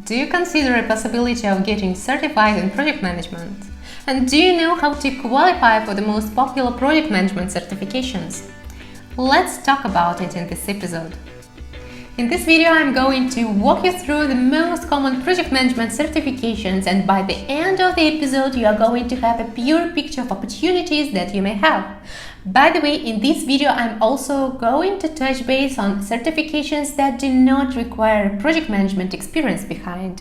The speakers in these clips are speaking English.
Do you consider a possibility of getting certified in project management? And do you know how to qualify for the most popular project management certifications? Let's talk about it in this episode. In this video, I'm going to walk you through the most common project management certifications, and by the end of the episode, you are going to have a pure picture of opportunities that you may have. By the way, in this video, I'm also going to touch base on certifications that do not require project management experience behind.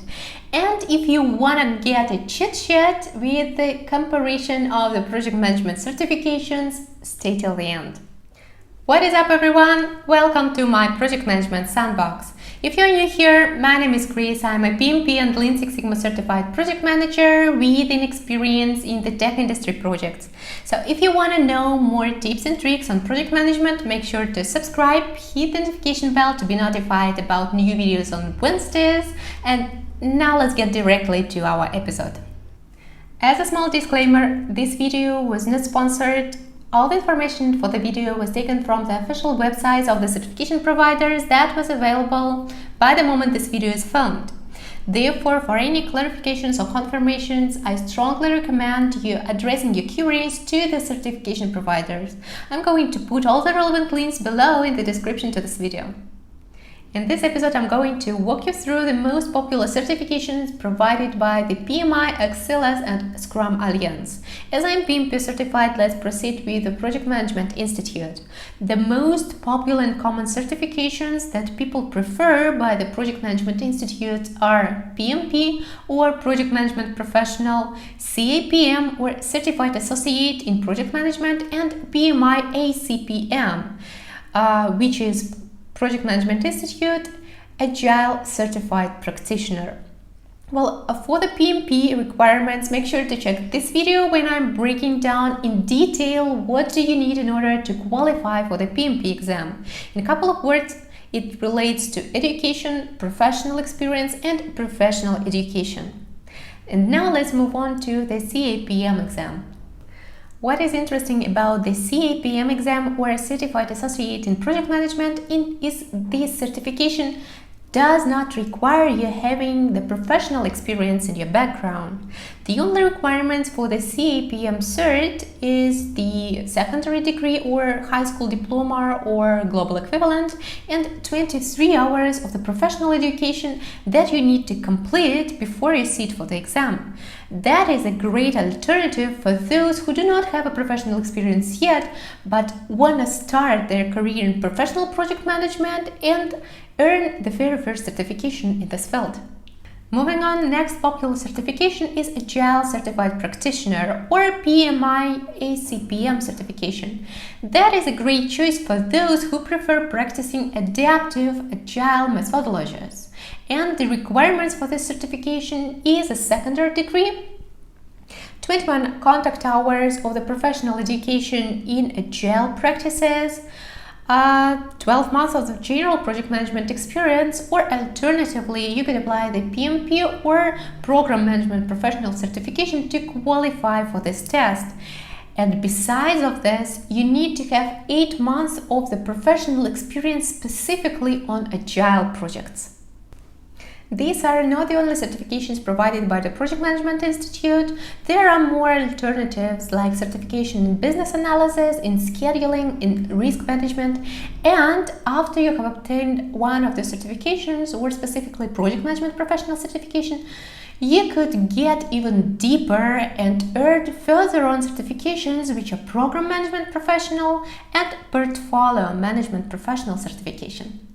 And if you want to get a chit chat with the comparison of the project management certifications, stay till the end. What is up, everyone? Welcome to my project management sandbox. If you're new here, my name is Chris. I'm a PMP and Lean Six Sigma certified project manager with an experience in the tech industry projects. So if you want to know more tips and tricks on project management, make sure to subscribe, hit the notification bell to be notified about new videos on Wednesdays. And now let's get directly to our episode. As a small disclaimer, this video was not sponsored. All the information for the video was taken from the official websites of the certification providers that was available by the moment this video is filmed. Therefore, for any clarifications or confirmations, I strongly recommend you addressing your queries to the certification providers. I'm going to put all the relevant links below in the description to this video. In this episode, I'm going to walk you through the most popular certifications provided by the PMI, Axelas, and Scrum Alliance. As I'm PMP certified, let's proceed with the Project Management Institute. The most popular and common certifications that people prefer by the Project Management Institute are PMP or Project Management Professional, CAPM or Certified Associate in Project Management, and PMI ACPM, which is Project Management Institute Agile Certified Practitioner. Well, for the PMP requirements, make sure to check this video when I'm breaking down in detail what do you need in order to qualify for the PMP exam. In a couple of words, it relates to education, professional experience, and professional education. And now let's move on to the CAPM exam. What is interesting about the CAPM exam or Certified Associate in Project Management is this certification does not require you having the professional experience in your background. The only requirements for the CAPM cert is the secondary degree or high school diploma or global equivalent, and 23 hours of the professional education that you need to complete before you sit for the exam. That is a great alternative for those who do not have a professional experience yet but want to start their career in professional project management and earn the very first certification in this field. Moving on, next popular certification is Agile Certified Practitioner or PMI ACPM certification. That is a great choice for those who prefer practicing adaptive agile methodologies. And the requirements for this certification is a secondary degree, 21 contact hours of the professional education in agile practices, 12 months of the general project management experience, or alternatively, you could apply the PMP or Program Management Professional certification to qualify for this test. And besides of this, you need to have 8 months of the professional experience specifically on agile projects. These are not the only certifications provided by the Project Management Institute. There are more alternatives like certification in business analysis, in scheduling, in risk management, and after you have obtained one of the certifications, or specifically Project Management Professional certification, you could get even deeper and earn further on certifications which are Program Management Professional and Portfolio Management Professional certification.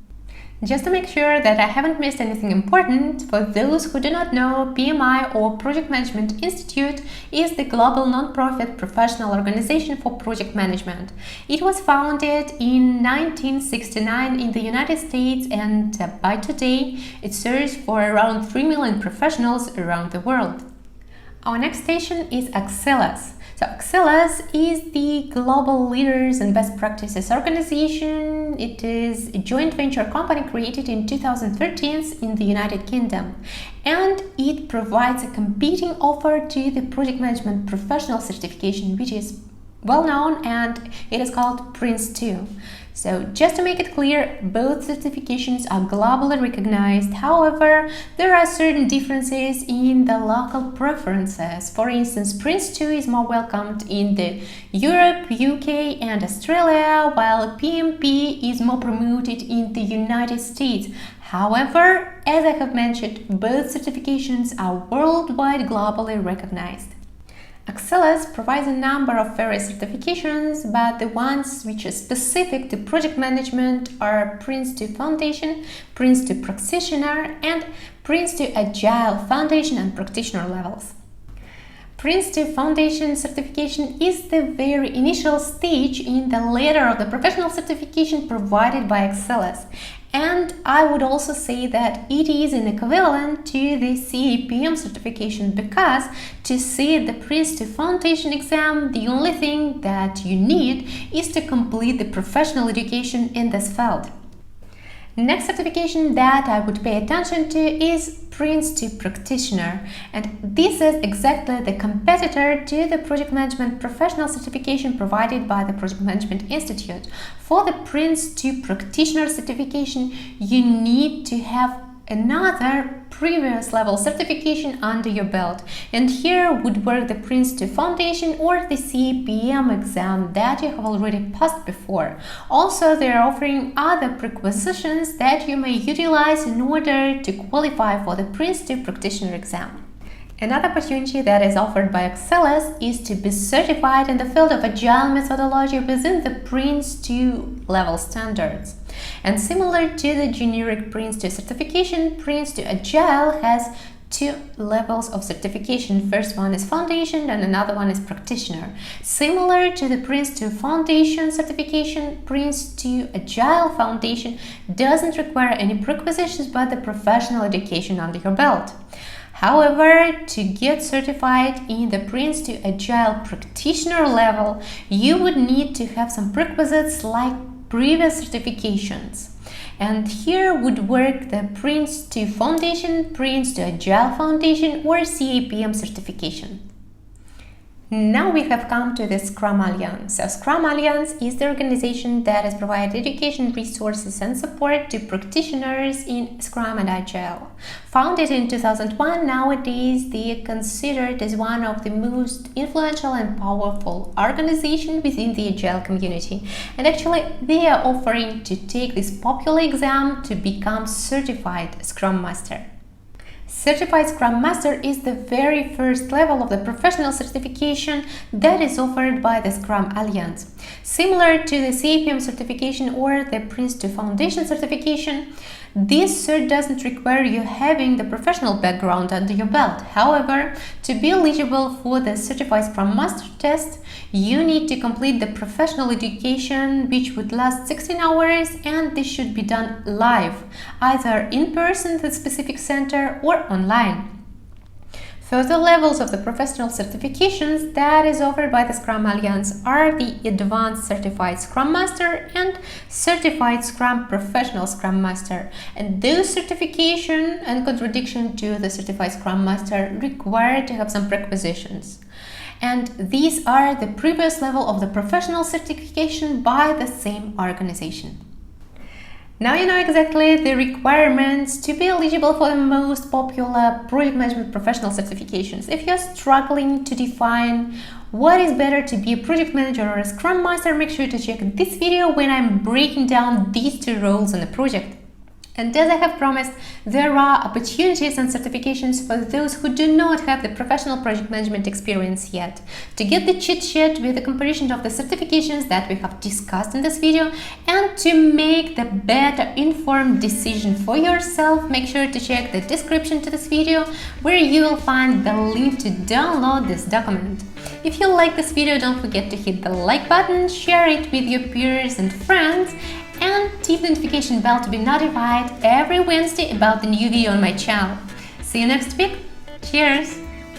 Just to make sure that I haven't missed anything important, for those who do not know, PMI or Project Management Institute is the global non-profit professional organization for project management. It was founded in 1969 in the United States, and by today it serves for around 3 million professionals around the world. Our next station is Axelas. So Axelas is the global leaders and best practices organization. It is a joint venture company created in 2013 in the United Kingdom, and it provides a competing offer to the project management professional certification, which is well known, and it is called Prince 2. So just to make it clear, both certifications are globally recognized. However, there are certain differences in the local preferences. For instance, Prince2 is more welcomed in the Europe, UK and Australia, while PMP is more promoted in the United States. However, as I have mentioned, both certifications are worldwide globally recognized. Axelis provides a number of various certifications, but the ones which are specific to project management are Princeton Foundation, Princeton Practitioner, and Princeton Agile Foundation and Practitioner levels. Princeton Foundation certification is the very initial stage in the ladder of the professional certification provided by Axelis. And I would also say that it is an equivalent to the CAPM certification, because to sit the Princeton Foundation exam, the only thing that you need is to complete the professional education in this field. Next certification that I would pay attention to is Princeton Practitioner, and this is exactly the competitor to the Project Management Professional certification provided by the Project Management Institute. For the Princeton Practitioner certification, you need to have another previous level certification under your belt, and here would work the Princeton Foundation or the CAPM exam that you have already passed before. Also, they are offering other prerequisites that you may utilize in order to qualify for the Princeton Practitioner exam. Another opportunity that is offered by Axelis is to be certified in the field of Agile methodology within the Prince2 level standards. And similar to the generic Prince2 certification, Prince2 Agile has two levels of certification. First one is Foundation and another one is Practitioner. Similar to the Prince2 Foundation certification, Prince2 Agile Foundation doesn't require any prerequisites but the professional education under your belt. However, to get certified in the Princeton Agile Practitioner level, you would need to have some prerequisites like previous certifications. And here would work the Princeton Foundation, Princeton Agile Foundation or CAPM certification. Now we have come to the Scrum Alliance. So Scrum Alliance is the organization that has provided education resources and support to practitioners in Scrum and Agile. Founded in 2001, nowadays they are considered as one of the most influential and powerful organizations within the Agile community. And actually, they are offering to take this popular exam to become certified Scrum Master. Certified Scrum Master is the very first level of the professional certification that is offered by the Scrum Alliance. Similar to the CAPM certification or the Princeton Foundation certification, this cert doesn't require you having the professional background under your belt. However, to be eligible for the Certified Scrum Master test, you need to complete the professional education, which would last 16 hours, and this should be done live, either in person at the specific center or online. Further levels of the professional certifications that is offered by the Scrum Alliance are the Advanced Certified Scrum Master and Certified Scrum Professional Scrum Master. And those certification, in contradiction to the Certified Scrum Master, require to have some prerequisites. And these are the previous level of the professional certification by the same organization. Now you know exactly the requirements to be eligible for the most popular project management professional certifications. If you're struggling to define what is better to be a project manager or a scrum master, make sure to check this video when I'm breaking down these two roles in the project. And as I have promised, there are opportunities and certifications for those who do not have the professional project management experience yet. To get the cheat sheet with the comparison of the certifications that we have discussed in this video and to make the better informed decision for yourself, make sure to check the description to this video where you will find the link to download this document. If you like this video, don't forget to hit the like button, share it with your peers and friends, and tap the notification bell to be notified every Wednesday about the new video on my channel. See you next week. Cheers!